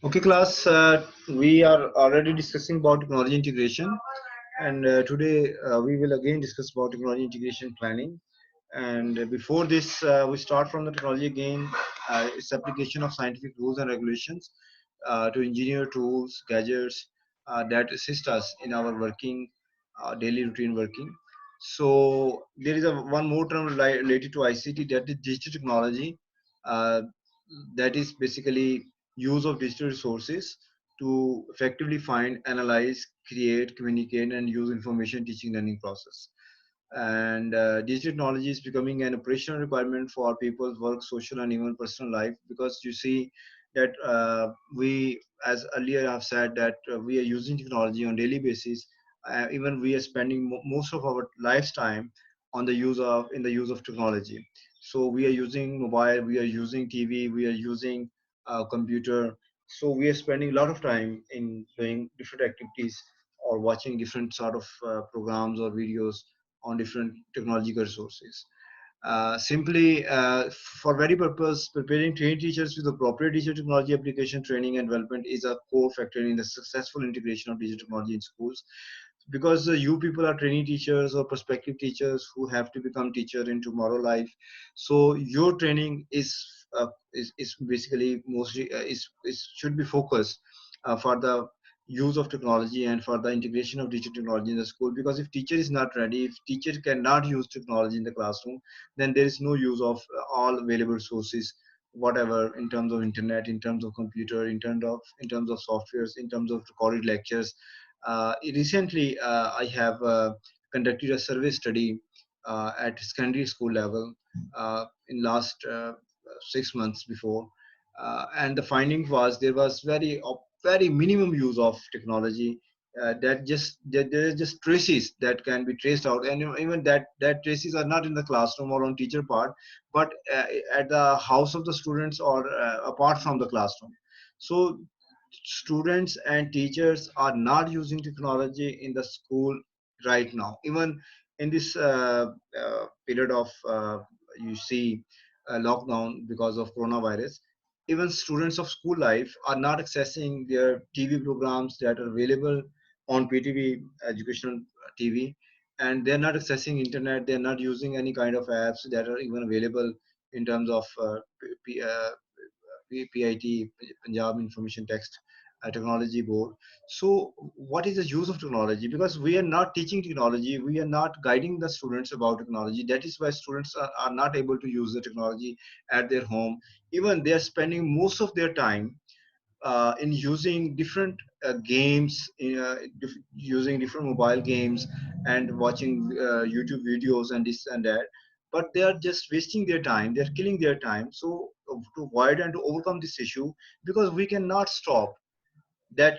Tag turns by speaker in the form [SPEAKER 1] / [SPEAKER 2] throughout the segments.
[SPEAKER 1] Okay, class, we are already discussing about technology integration, and today we will again discuss about technology integration planning. And before this, we start from the technology again, its application of scientific rules and regulations to engineer tools, gadgets that assist us in our working, daily routine working. So there is one more term related to ICT, that is digital technology. Uh, that is basically use of digital resources to effectively find, analyze, create, communicate, and use information teaching learning process. And digital technology is becoming an operational requirement for people's work, social, and even personal life, because you see that we, as earlier I've said, that we are using technology on daily basis. Even we are spending most of our lifetime on the use of in the use of technology. So we are using mobile, we are using TV, we are using computer. So we are spending a lot of time in doing different activities or watching different sort of programs or videos on different technological resources. Simply, for very purpose, preparing trained teachers with appropriate digital technology application training and development is a core factor in the successful integration of digital technology in schools, because you people are training teachers or prospective teachers who have to become teacher in tomorrow life. So your training is basically mostly is should be focused for the use of technology and for the integration of digital technology in the school, because if teacher is not ready, if teacher cannot use technology in the classroom, then there is no use of all available sources, whatever, in terms of internet, in terms of computer, in terms of softwares, in terms of recorded lectures. Recently, I have conducted a survey study at secondary school level in last 6 months before, and the finding was there was very minimum use of technology. There are just traces that can be traced out, and even that traces are not in the classroom or on teacher part, but at the house of the students or apart from the classroom. So students and teachers are not using technology in the school right now, even in this period of you see lockdown because of coronavirus. Even students of school life are not accessing their TV programs that are available on PTV, educational TV, and they're not accessing internet. They're not using any kind of apps that are even available in terms of PIT, Punjab Information Text Technology Board. So, what is the use of technology? Because we are not teaching technology, we are not guiding the students about technology. That is why students are not able to use the technology at their home. Even they are spending most of their time in using different games, using different mobile games and watching YouTube videos and this and that. But they are just wasting their time. They're killing their time. So to avoid and to overcome this issue, because we cannot stop that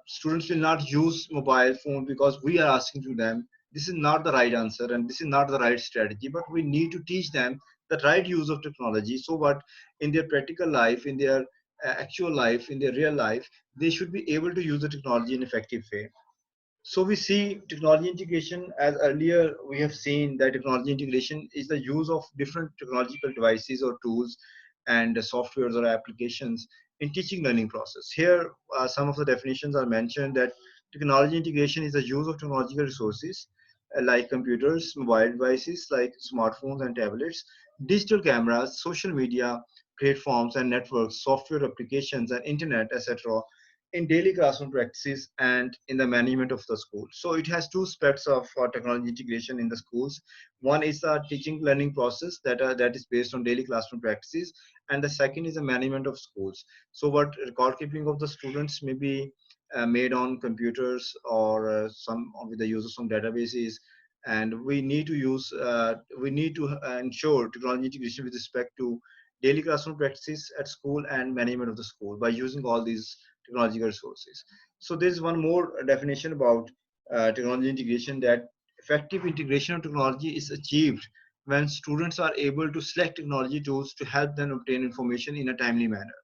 [SPEAKER 1] students will not use mobile phone because we are asking to them, this is not the right answer and this is not the right strategy, but we need to teach them the right use of technology, so what in their practical life, in their actual life, in their real life, they should be able to use the technology in effective way. So we see technology integration, as earlier we have seen that technology integration is the use of different technological devices or tools and softwares or applications in teaching learning process. Here, some of the definitions are mentioned, that technology integration is the use of technological resources like computers, mobile devices like smartphones and tablets, digital cameras, social media platforms and networks, software applications and internet, etc., in daily classroom practices and in the management of the school. So it has two aspects of technology integration in the schools. One is the teaching learning process that is based on daily classroom practices, and the second is the management of schools. So what record keeping of the students may be made on computers or some with the use of some databases, and we need to ensure technology integration with respect to daily classroom practices at school and management of the school by using all these technological resources. So there's one more definition about technology integration, that effective integration of technology is achieved when students are able to select technology tools to help them obtain information in a timely manner,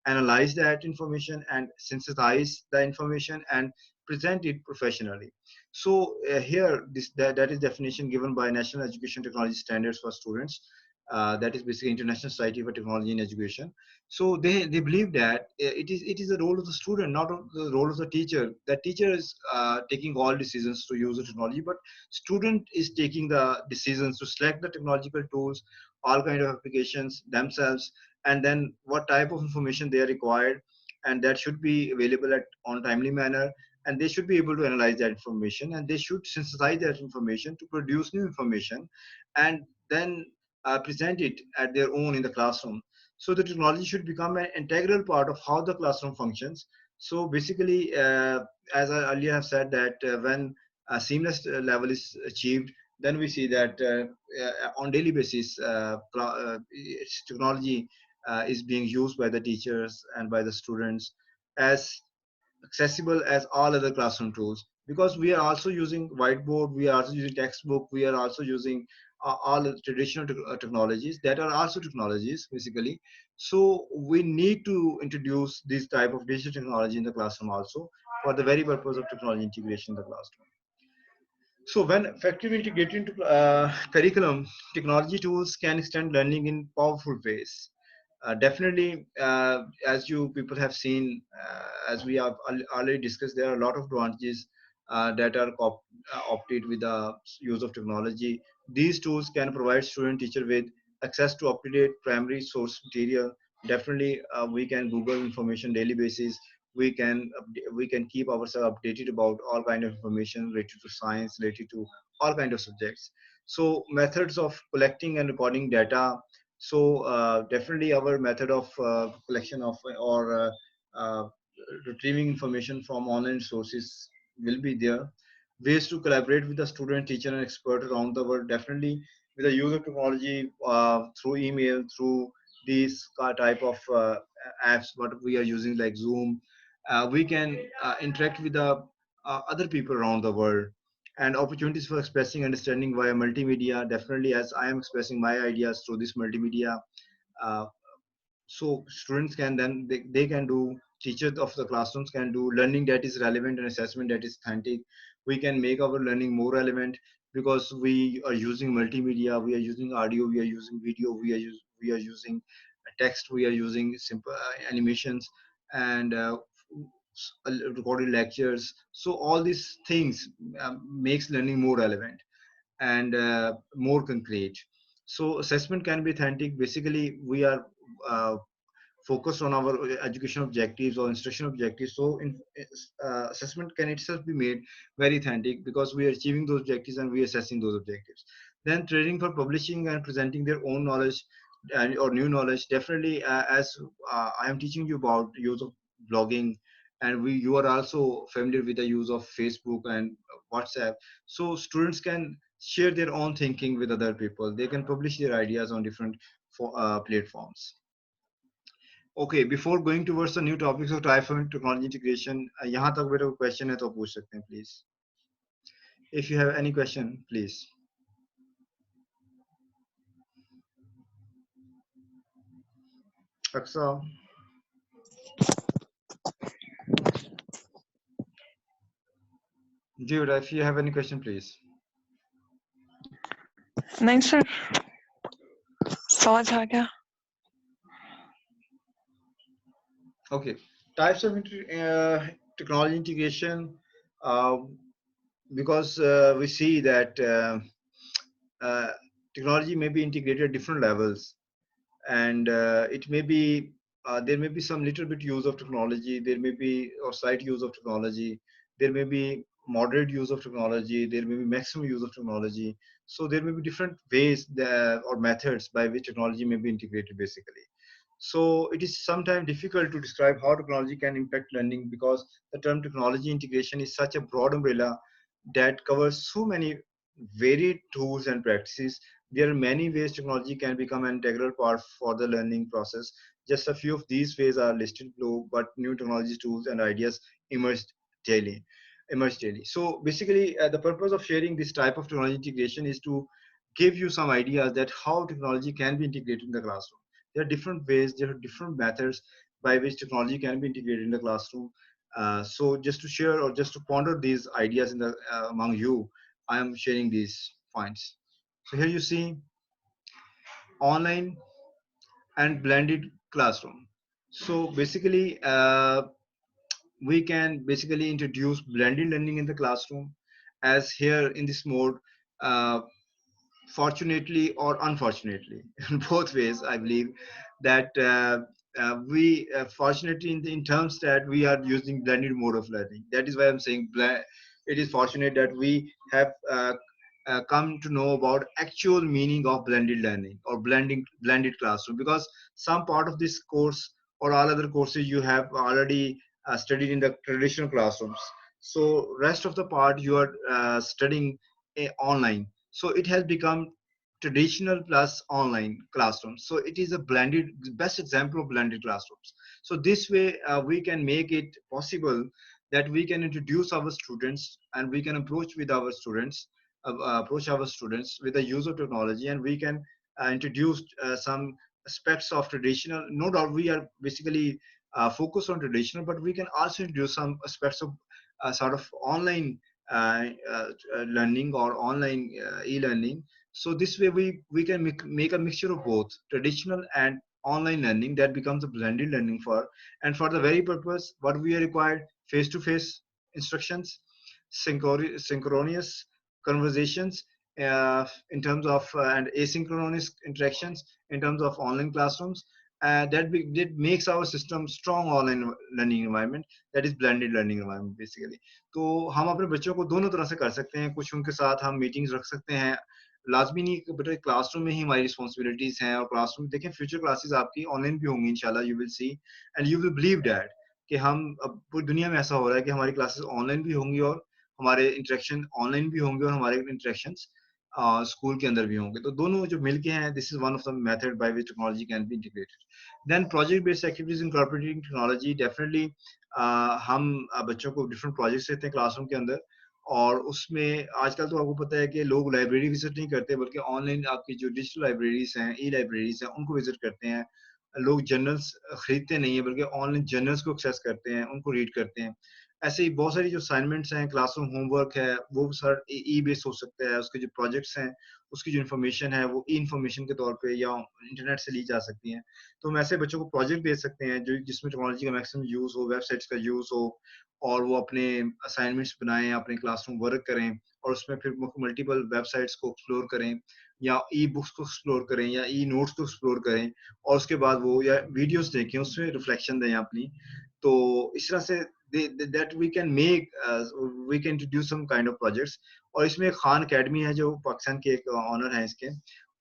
[SPEAKER 1] analyze that information and synthesize the information and present it professionally. So here that is definition given by National Education Technology Standards for Students. that is basically International Society for Technology in Education. So they believe that it is the role of the student, not of the role of the teacher. The teacher is taking all decisions to use the technology, but student is taking the decisions to select the technological tools, all kind of applications themselves, and then what type of information they are required, and that should be available at on timely manner, and they should be able to analyze that information, and they should synthesize that information to produce new information, and then present it at their own in the classroom. So the technology should become an integral part of how the classroom functions. So basically, as I earlier have said, that when a seamless level is achieved, then we see that on daily basis, technology is being used by the teachers and by the students as accessible as all other classroom tools, because we are also using whiteboard, we are also using textbook, we are also using all the traditional technologies that are also technologies basically. So we need to introduce this type of digital technology in the classroom also, for the very purpose of technology integration in the classroom. So when effectively integrated into curriculum, technology tools can extend learning in powerful ways. Definitely, as you people have seen, as we have already discussed, there are a lot of advantages that are opted with the use of technology. These tools can provide student teacher with access to up-to-date primary source material. Definitely, we can Google information daily basis. We can keep ourselves updated about all kind of information related to science, related to all kind of subjects. So methods of collecting and recording data. So definitely our method of collection of or retrieving information from online sources will be there. Ways to collaborate with the student, teacher, and expert around the world. Definitely with the use of technology through email, through these type of apps what we are using like Zoom, we can interact with the other people around the world, and opportunities for expressing understanding via multimedia. Definitely, as I am expressing my ideas through this multimedia, uh, so students can then they can do, teachers of the classrooms can do learning that is relevant and assessment that is authentic. We can make our learning more relevant because we are using multimedia, we are using audio, we are using video, we are using text, we are using simple animations, and recorded lectures. So all these things makes learning more relevant and more concrete. So assessment can be authentic. Basically, we are uh, focused on our education objectives or instruction objectives. So assessment can itself be made very authentic because we are achieving those objectives and we are assessing those objectives. Then training for publishing and presenting their own knowledge and or new knowledge. Definitely, as I am teaching you about use of blogging, and you are also familiar with the use of Facebook and WhatsApp. So students can share their own thinking with other people. They can publish their ideas on different platforms. Okay, before going towards the new topics of TriFund technology integration, यहाँ तक मेरे को question है तो पूछ सकते हैं please. If you have any question, please. Aksa, dude, if you have any question, please.
[SPEAKER 2] नहीं सर, समझ आ गया.
[SPEAKER 1] Okay, types of technology integration, uh, because we see that uh, technology may be integrated at different levels, and it may be there may be some little bit use of technology, there may be or slight use of technology, there may be moderate use of technology, there may be maximum use of technology. So there may be different ways that, or methods by which technology may be integrated basically. So it is sometimes difficult to describe how technology can impact learning, because the term technology integration is such a broad umbrella that covers so many varied tools and practices. There are many ways technology can become an integral part for the learning process. Just a few of these ways are listed below, but new technology tools and ideas emerge daily. Emerge daily. So basically, the purpose of sharing this type of technology integration is to give you some ideas that how technology can be integrated in the classroom. There are different ways, there are different methods by which technology can be integrated in the classroom. So just to share or just to ponder these ideas in the among you, I am sharing these points. So here you see online and blended classroom. So basically, we can basically introduce blended learning in the classroom, as here in this mode, uh, fortunately or unfortunately, in both ways, I believe that we fortunately in terms that we are using blended mode of learning. That is why I'm saying it is fortunate that we have come to know about actual meaning of blended learning or blended classroom, because some part of this course or all other courses you have already studied in the traditional classrooms. So rest of the part you are studying online, so it has become traditional plus online classrooms. So it is a blended, best example of blended classrooms. So this way we can make it possible that we can introduce our students and we can approach our students with the use of technology, and we can introduce some aspects of traditional. No doubt we are basically focused on traditional, but we can also introduce some aspects of sort of online learning or online e-learning. So this way we can make a mixture of both traditional and online learning, that becomes a blended learning for. And for the very purpose what we are required: face-to-face instructions, synchronous conversations in terms of and asynchronous interactions in terms of online classrooms. That makes our system strong online learning environment, that is blended learning environment basically. तो हम अपने बच्चों को दोनों तरह से कर सकते हैं, कुछ उनके साथ हम मीटिंग्स रख सकते हैं। लाजमी नहीं कि बेटा क्लासरूम में ही हमारी रिस्पॉन्सिबिलिटीज हैं, और क्लासरूम देखें फ्यूचर क्लासेस आपकी ऑनलाइन भी होंगी इंशाल्लाह, you will see and you will believe that कि हम अब पूरी दुनिया में ऐसा हो रहा है कि हमारी क्लासेस ऑनलाइन भी होंगी और हमारे इंटरेक्शन ऑनलाइन भी होंगे और हमारे इंटरेक्शंस स्कूल के अंदर भी होंगे। तो दोनों जो मिलके हैं, this is one of the method by which technology can be integrated. Then project based activities incorporating technology, definitely हम बच्चों को डिफरेंट प्रोजेक्ट्स देते हैं क्लासरूम के अंदर, और उसमें आजकल तो आपको पता है कि लोग लाइब्रेरी विजिट नहीं करते, बल्कि ऑनलाइन आपकी जो डिजिटल लाइब्रेरीज हैं, ई लाइब्रेरीज हैं, उनको विजिट करते हैं। लोग जर्नल्स खरीदते नहीं है, बल्कि ऑनलाइन जर्नल्स को एक्सेस करते हैं, उनको रीड करते हैं। ऐसे ही बहुत सारी जो असाइनमेंट्स हैं, क्लासरूम होमवर्क है, वो सर ई बेस्ड हो सकता है। उसके जो प्रोजेक्ट्स हैं, उसकी जो इन्फॉर्मेशन है वो ई इन्फॉर्मेशन के तौर पे या इंटरनेट से ली जा सकती है। तो हम ऐसे बच्चों को प्रोजेक्ट दे सकते हैं जो जिसमें टेक्नोलॉजी का मैक्सिमम यूज हो, वेबसाइट्स का यूज हो, और वो अपने असाइनमेंट्स बनाएं, अपने क्लासरूम वर्क करें, और उसमें फिर मल्टीपल वेबसाइट्स को एक्सप्लोर करें, या ई बुक्स को एक्सप्लोर करें, या ई नोट्स को एक्सप्लोर करें, और उसके बाद वो या वीडियोस देखें, उसमें रिफ्लेक्शन दें अपनी। तो इस तरह से that we can make, we can introduce some kind of projects. और इसमें खान एकेडमी है जो पाकिस्तान के एक ऑनर हैं इसके,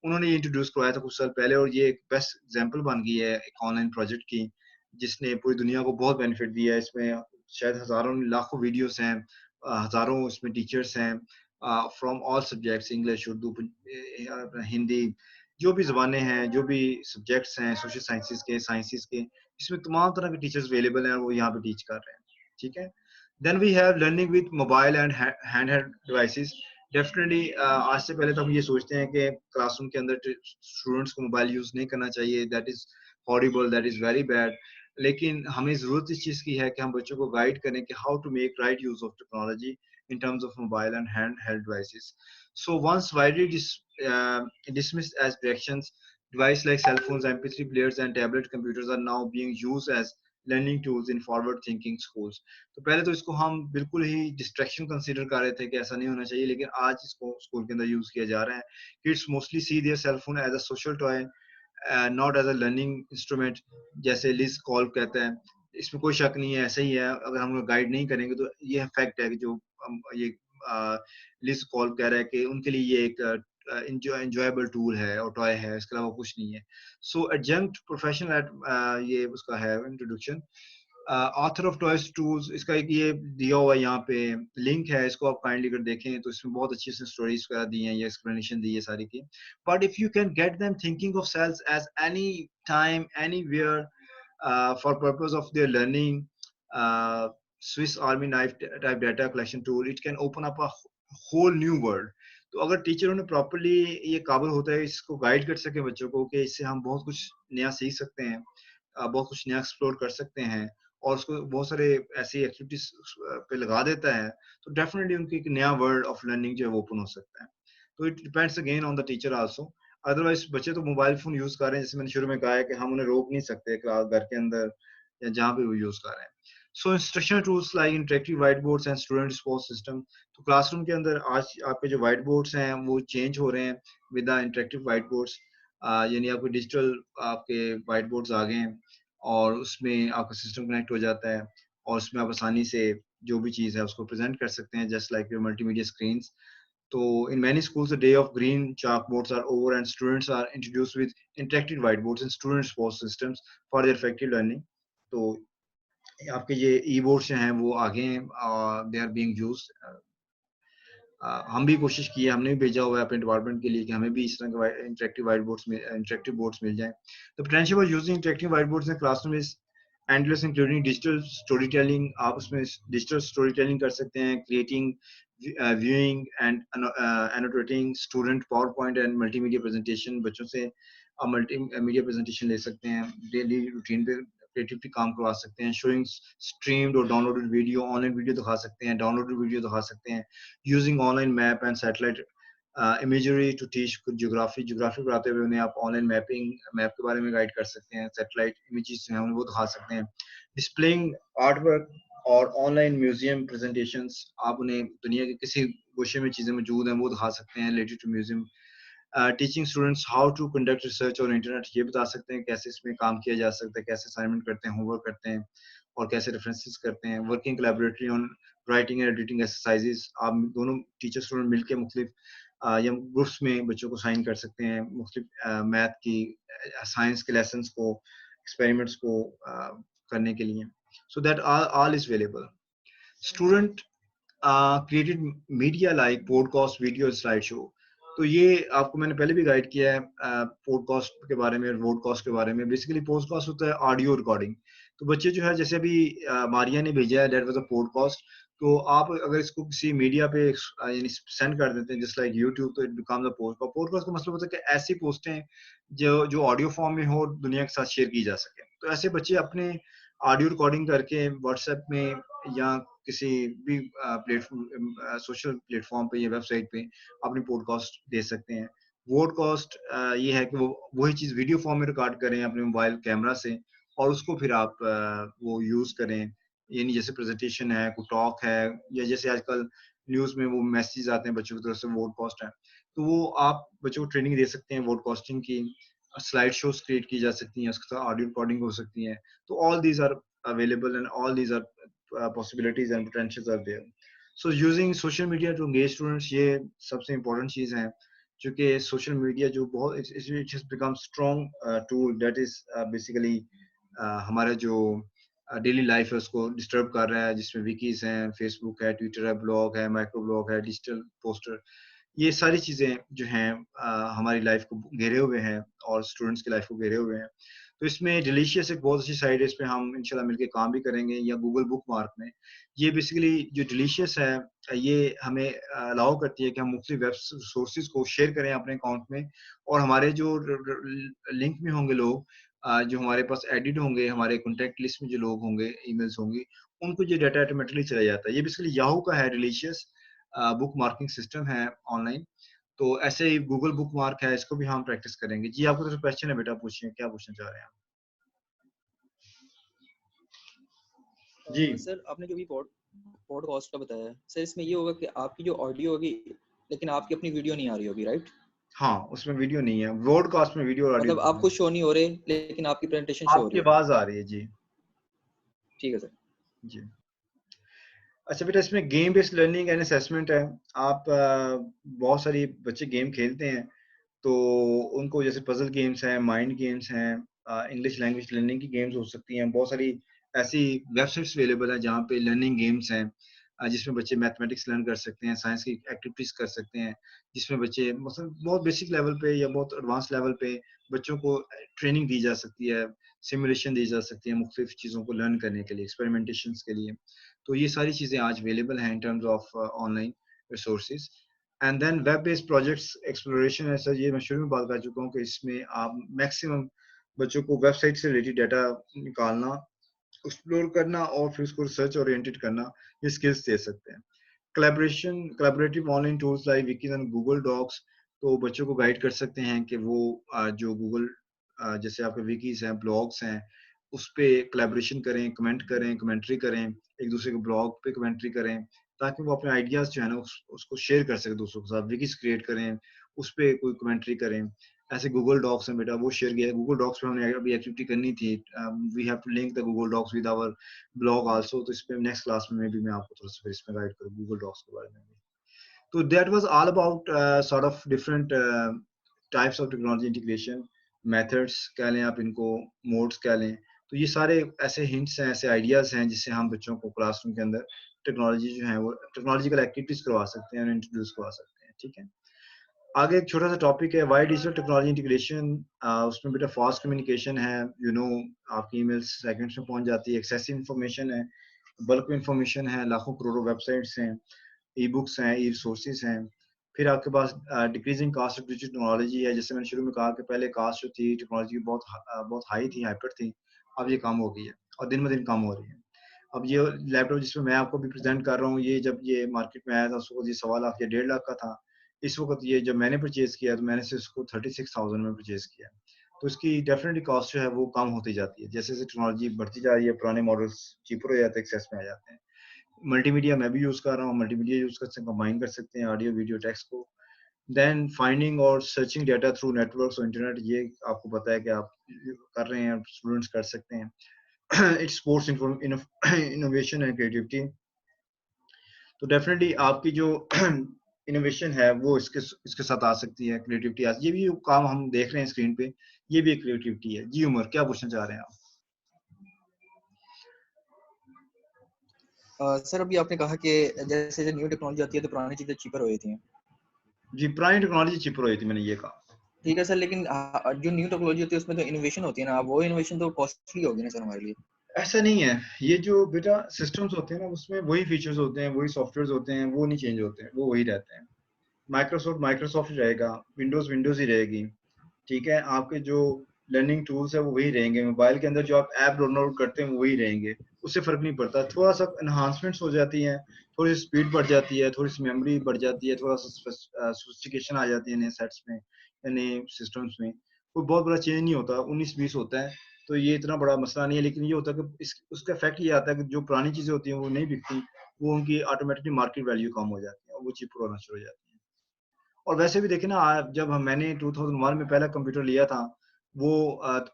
[SPEAKER 1] उन्होंने ये इंट्रोड्यूस करवाया था कुछ साल पहले, और ये एक बेस्ट एग्जांपल बन गई है एक ऑनलाइन प्रोजेक्ट की, जिसने पूरी दुनिया को बहुत बेनिफिट दिया है। इसमें शायद हजारों लाखों वीडियोस हैं, हजारों इसमें टीचर्स हैं from all subjects, English, Urdu, Hindi, जो भी ज़बानें हैं, जो भी सब्जेक्ट्स हैं, सोशल साइंसेस के, इसमें तमाम तरह के टीचर्स अवेलेबल हैं और वो यहाँ पे टीच कर रहे हैं। ठीक है। Then we have learning with mobile and handheld devices. Definitely आज से पहले तो हम ये सोचते हैं कि क्लासरूम के अंदर स्टूडेंट्स को मोबाइल यूज नहीं करना चाहिए, that is horrible, that is very bad. लेकिन हमें जरूरत इस चीज की है कि हम बच्चों को गाइड करें कि how to make right use of technology in terms of mobile and handheld devices. So once widely dismissed as distractions, devices like cell phones, MP3 players, and tablet computers are now being used as learning tools in forward thinking schools. तो पहले तो इसको हम बिल्कुल ही distraction consider कर रहे थे कि ऐसा नहीं होना चाहिए, लेकिन आज इसको स्कूल के अंदर यूज किया जा रहा है। Kids mostly see their cell phone as a social toy, not as a learning instrument, जैसे लिज कॉल कहता है। इसमें कोई शक नहीं है, ऐसा ही है। अगर हम लोग गाइड नहीं करेंगे तो ये फैक्ट है कि जो ये लिज कॉल कह रहा है कि उनके लिए ये एक enjoyable टूल है और टॉय है, इसके अलावा कुछ नहीं है। सो एडजंक्ट प्रोफेशनल एट ये उसका है introduction. Author of toys tools, इसका एक ये दिया हुआ है यहाँ पे लिंक है, इसको आप काइंडली कर देखें तो इसमें बहुत अच्छी से स्टोरीज वगैरह दी हैं, ये एक्सप्लेनेशन दी है सारी की। But if you can get them thinking of cells as any time anywhere for purpose of their learning, Swiss Army knife type data collection tool, it can open up a whole new world। तो अगर teacher उन्हें properly ये काबिल होता है इसको guide कर सके बच्चों को कि इससे हम बहुत कुछ नया सीख सकते हैं, बहुत कुछ नया एक्सप्लोर कर सकते हैं, और उसको बहुत सारे ऐसी एक्टिविटीज पे लगा देता है, तो डेफिनेटली उनकी एक नया वर्ल्ड ऑफ लर्निंग जो है वो ओपन हो सकता है। तो it depends again on the teacher also. Otherwise बच्चे तो मोबाइल फोन यूज कर रहे हैं, जैसे मैंने शुरू में कहा है कि हम उन्हें रोक नहीं सकते क्लास घर के अंदर या जहाँ पे वो यूज कर रहे हैं. So instructional tools like interactive white boards and student response system. तो क्लासरूम के अंदर आज आपके जो व्हाइट बोर्ड्स हैं वो चेंज हो रहे हैं with the interactive white boards. यानी आपके डिजिटल आपके व्हाइट बोर्ड्स आ गए हैं और उसमें आपका सिस्टम कनेक्ट हो जाता है और उसमें आप आसानी से जो भी चीज़ है उसको प्रेजेंट कर सकते हैं just like your multimedia screens. So in many schools, the day of green chalkboards are over and students are introduced with interactive whiteboards and student support systems for their effective learning. तो आपके ये e-boards हैं वो आगे हैं, they are being used. हम भी कोशिश की है, हमने भी भेजा हुआ है अपने डिपार्टमेंट के लिए कि हमें भी इस तरह के इंटरेक्टिव बोर्ड्स मिल जाएं. The potential for using interactive white boards in classroom is endless, including digital story telling. आप उसमें डिजिटल स्टोरी टेलिंग कर सकते हैं, creating, viewing and annotating student PowerPoint and multimedia presentation. बच्चों से आप मल्टीमीडिया प्रेजेंटेशन ले सकते हैं, डेली रूटीन पे क्रिएटिविटी काम करवा सकते हैं, शोइंग स्ट्रीम्ड और डाउनलोडेड वीडियो, ऑनलाइन वीडियो दिखा सकते हैं, डाउनलोडेड वीडियो दिखा सकते हैं, using online map and satellite imagery to teach geography पढ़ाते हुए उन्हें आप ऑनलाइन मैप के बारे में गाइड कर सकते हैं, सैटेलाइट इमेजेस जो हैं वो दिखा सकते हैं, डिस्प्लेइंग आर्ट वर्क और ऑनलाइन म्यूजियम प्रेजेंटेशंस. आप उन्हें दुनिया के किसी गोशे में चीज़ें मौजूद हैं वो दिखा सकते हैं related to museum. Teaching students how to conduct research और इंटरनेट, ये बता सकते हैं कैसे इसमें काम किया जा सकता है, कैसे असाइनमेंट करते हैं, होमवर्क करते हैं और कैसे रेफरेंसेस करते हैं. Working collaboratively on writing and editing exercises. आप दोनों टीचर स्टूडेंट मिलकर मुख्तलिफ या ग्रुप्स में बच्चों को साइन कर सकते हैं मुख्तलिफ मैथ की, साइंस के लेसन्स को, एक्सपेरिमेंट्स को करने के लिए. So that all is available. Student created media like podcast, video, slide show. तो ये आपको मैंने पहले भी गाइड किया है पॉडकास्ट के बारे में, वॉडकास्ट के बारे में. बेसिकली पॉडकास्ट होता है ऑडियो रिकॉर्डिंग. तो बच्चे जो है, जैसे अभी मारिया ने भेजा है दैट वाज अ पॉडकास्ट, तो आप अगर इसको किसी मीडिया पे यानी सेंड कर देते हैं जस्ट लाइक यूट्यूब, तो it becomes a podcast. Podcast का मतलब होता है कि ऐसी पोस्टें जो ऑडियो फॉर्म में हो, दुनिया के साथ शेयर की जा सके. तो ऐसे बच्चे अपने ऑडियो रिकॉर्डिंग करके व्हाट्सएप में या किसी भी प्लेटफॉर्म, सोशल प्लेटफॉर्म पे या वेबसाइट पे अपनी पॉडकास्ट दे सकते हैं. पॉडकास्ट ये है कि वो वही चीज़ वीडियो फॉर्म में रिकॉर्ड करें अपने मोबाइल कैमरा से और उसको फिर आप वो यूज़ करें. यानी जैसे प्रेजेंटेशन है, कोई टॉक है, या जैसे आजकल न्यूज़ में वो मैसेज आते हैं बच्चों की तरफ से, पॉडकास्ट है, तो वो आप बच्चों को ट्रेनिंग दे सकते हैं पॉडकास्टिंग की. स्लाइड शोज क्रिएट की जा सकती हैं, उसके साथ ऑडियो रिकॉर्डिंग हो सकती है. तो all these are available and all these are possibilities and potentials are there. So using social media to engage students, ये सबसे important चीज़ है, क्योंकि social media जो बहुत it has become strong tool that is basically हमारा जो daily life है उसको डिस्टर्ब कर रहा है, जिसमें विकीज हैं, फेसबुक है, ट्विटर है, ब्लॉग है, माइक्रो ब्लॉग है, डिजिटल पोस्टर, ये सारी चीज़ें जो हैं हमारी लाइफ को घेरे हुए हैं और स्टूडेंट्स की लाइफ को घेरे हुए हैं. तो इसमें डिलीशियस एक बहुत अच्छी साइड है, इस पे हम इंशाल्लाह मिलके काम भी करेंगे, या गूगल बुक मार्क में. ये बेसिकली जो डिलीशियस है, ये हमें अलाउ करती है कि हम मुख्तलिफ वेब सोर्सेज को शेयर करें अपने अकाउंट में, और हमारे जो लिंक में होंगे लोग, जो हमारे पास एडिट होंगे, हमारे कॉन्टैक्ट लिस्ट में जो लोग होंगे, ईमेल्स होंगी, उनको ये डाटा ऑटोमेटिकली चला जाता है. ये बेसिकली याहू का है डिलीशियस बुक मार्किंग सिस्टम है ऑनलाइन. तो ऐसे ही गूगल बुक मार्क है, इसको भी हम प्रैक्टिस करेंगे. जी, आपको तो क्वेश्चन है बेटा, पूछिए क्या पूछना चाह रहे हैं आप. जी
[SPEAKER 2] सर आपने जो भी पॉडकास्ट का बताया सर, इसमें ये होगा कि आपकी जो ऑडियो होगी लेकिन आपकी अपनी वीडियो नहीं आ रही होगी, राइट?
[SPEAKER 1] हाँ, उसमें वीडियो नहीं है, ब्रॉडकास्ट में वीडियो और ऑडियो
[SPEAKER 2] मतलब आपको शो नहीं हो रहे लेकिन आपकी प्रेजेंटेशन शो हो
[SPEAKER 1] आपकी
[SPEAKER 2] रही है.
[SPEAKER 1] आवाज आ रही है. जी
[SPEAKER 2] ठीक है सर.
[SPEAKER 1] जी. अच्छा बेटा, इसमें game based learning and assessment है. आप बहुत सारी बच्चे गेम खेलते हैं, तो उनको जैसे पजल गेम्स हैं, माइंड गेम्स हैं, इंग्लिश लैंग्वेज लर्निंग की गेम्स हो सकती हैं. बहुत सारी ऐसी वेबसाइट्स अवेलेबल हैं जहाँ पे लर्निंग गेम्स हैं, जिसमें बच्चे मैथमेटिक्स लर्न कर सकते हैं, साइंस की एक्टिविटीज कर सकते हैं, जिसमें बच्चे मतलब बहुत बेसिक लेवल पे या बहुत एडवांस लेवल पे बच्चों को ट्रेनिंग दी जा सकती है, सिमुलेशन दी जा सकती है मुख्तलिफ चीज़ों को लर्न करने के लिए, एक्सपेरिमेंटेशन के लिए. तो ये सारी चीज़ें आज अवेलेबल हैं in terms of online resources. And then web based projects exploration है सर, ये मैं शुरू में बात कर चुका हूँ कि इसमें आप मैक्सिमम बच्चों को वेबसाइट से रिलेटेड डाटा निकालना, एक्सप्लोर करना और फिर उसको रिसर्च ओरिएंटेड करना, ये स्किल्स दे सकते हैं. Collaborative online tools like Wikis and Google Docs तो बच्चों को गाइड कर सकते हैं कि वो जो गूगल जैसे आपके विकीज हैं, ब्लॉग्स हैं, उस पे कोलैबोरेशन करें, कमेंट करें, कमेंट्री करें, एक दूसरे के ब्लॉग पे कमेंट्री करें, ताकि वो अपने आइडियाज़ जो है ना उसको शेयर कर सकें दूसरों के साथ। विकीज क्रिएट करें, उस पे कोई कमेंट्री करें। ऐसे गूगल डॉक्स हैं बेटा, वो शेयर किया गूगल डॉक्स पे हमने अभी एक्टिविटी करनी थी। We have to link the Google docs with our blog also, तो इस पे नेक्स्ट क्लास में भी मैं आपको थोड़ा सा फिर इसमें गाइड करूँ गूगल डॉक्स के बारे में भी। So that was all about sort of different types of technology integration methods कह लें आप इनको, modes कह लें। तो ये सारे ऐसे hints हैं, ऐसे ideas हैं जिससे हम बच्चों को क्लासरूम के अंदर टेक्नोलॉजी जो है वो टेक्नोलॉजिकल एक्टिविटीज करवा सकते हैं और इंट्रोड्यूस करवा सकते हैं। ठीक है, आगे एक छोटा सा टॉपिक है वाई डिजिटल टेक्नोलॉजी इंटीग्रेशन। उसमें बेटा फास्ट कम्युनिकेशन है, यू नो, आपकी ईमेल्स सेकंड्स में पहुंच जाती है, एक्सेसिव इंफॉर्मेशन है, बल्क इंफॉर्मेशन है, लाखों करोड़ों वेबसाइट्स हैं, ई बुक्स हैं, ई रिसोर्सेज हैं। फिर आपके पास decreasing cost of digital technology है। जैसे मैंने शुरू में कहा कि पहले कास्ट जो थी टेक्नोलॉजी की बहुत हाई थी, हाइपर थी, अब ये कम हो गई है और दिन ब दिन कम हो रही है। अब ये लैपटॉप जिसमें मैं आपको भी प्रेजेंट कर रहा हूँ, ये जब ये मार्केट में आया था उस वक्त ये 1.25 लाख या 1.5 लाख का था। इस वक्त ये जब मैंने परचेज किया तो मैंने से इसको 36,000 में परचेज किया। तो इसकी डेफिनेटली कॉस्ट जो है वो कम होती जाती है जैसे जैसे टेक्नोलॉजी बढ़ती जा रही है, पुराने मॉडल्स चीपर हो जाते हैं, एक्सेस में आ जाते हैं। मल्टीमीडिया मैं भी यूज कर रहा हूँ, मल्टीमीडिया यूज कर सकते हैं, कंबाइन कर सकते हैं ऑडियो वीडियो टेक्स्ट को। देन फाइंडिंग और सर्चिंग डाटा थ्रू नेटवर्क्स और इंटरनेट, ये आपको पता है कि आप कर रहे हैं, स्टूडेंट्स कर सकते हैं। It's sports innovation and creativity. तो डेफिनेटली आपकी जो इनोवेशन है वो इसके साथ आ सकती है, क्रिएटिविटी आ, ये भी काम हम देख रहे हैं स्क्रीन पे, ये भी एक क्रिएटिविटी है। जी उमर, क्या पूछना चाह रहे हैं आप?
[SPEAKER 2] सर अभी आपने कहा कि जैसे जो न्यू टेक्नोलॉजी आती है तो पुरानी चीजें चीपर हो जाती हैं।
[SPEAKER 1] जी, पुरानी टेक्नोलॉजी चिप रही थी, मैंने ये कहा।
[SPEAKER 2] ठीक है सर, लेकिन जो न्यू टेक्नोलॉजी होती है उसमें तो इनोवेशन होती है ना, वो इनोवेशन तो कॉस्टली होगी ना सर हमारे लिए।
[SPEAKER 1] ऐसा नहीं है, ये जो बेटा सिस्टम्स होते हैं ना उसमें वही फीचर्स होते हैं, वही सॉफ्टवेयर होते हैं, वो नहीं चेंज होते हैं, वो वही रहते हैं। माइक्रोसॉफ्ट माइक्रोसॉफ्ट ही रहेगा, विंडोज विंडोज ही रहेगी। ठीक है, आपके जो लर्निंग टूल्स है वो वही रहेंगे, मोबाइल के अंदर जो आप ऐप डाउनलोड करते हैं वो वही रहेंगे, उससे फर्क नहीं पड़ता। थोड़ा सा एनहांसमेंट्स हो जाती हैं, थोड़ी सी स्पीड बढ़ जाती है, थोड़ी सी मेमोरी बढ़ जाती है, थोड़ा सा सोफिस्टिकेशन आ जाती है नए सेट्स में या नए सिस्टम्स में। कोई बहुत बड़ा चेंज नहीं होता, 19-20 होता है, तो ये इतना बड़ा मसला नहीं है। लेकिन ये होता है कि उसका इफेक्ट ये आता है कि जो पुरानी चीजें होती हैं वो नहीं बिकती, वो उनकी ऑटोमेटिकली मार्केट वैल्यू कम हो जाती है और वो चीप होना शुरू हो जाती है। और वैसे भी देखें ना, जब मैंने 2001 में पहला कंप्यूटर लिया था, वो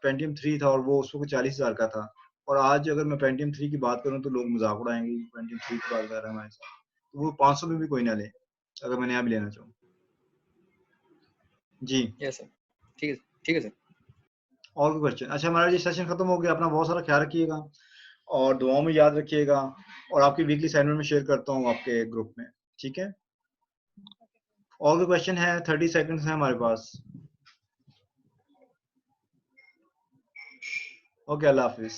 [SPEAKER 1] पेंटियम 3 था और वो उस वक्त 40,000 का था। और आज अगर मैं पेंटियम 3 की बात करूं तो लोग मजाक उड़ाएंगे, पेंटियम 3 की बात कर रहा है हमारे साथ, तो वो 500 में भी कोई ना ले अगर मैं नया भी लेना चाहूँ। जी,
[SPEAKER 2] यस सर, ठीक है, ठीक है सर।
[SPEAKER 1] और कोई क्वेश्चन? अच्छा, हमारा ये सेशन खत्म हो गया, अपना बहुत सारा ख्याल रखिएगा और दुआओं में याद रखिएगा, और आपकी वीकली असाइनमेंट में शेयर करता हूँ आपके ग्रुप में। ठीक है, और कोई क्वेश्चन है? 30 सेकंड्स है हमारे पास। ओके, अल्लाह हाफिज।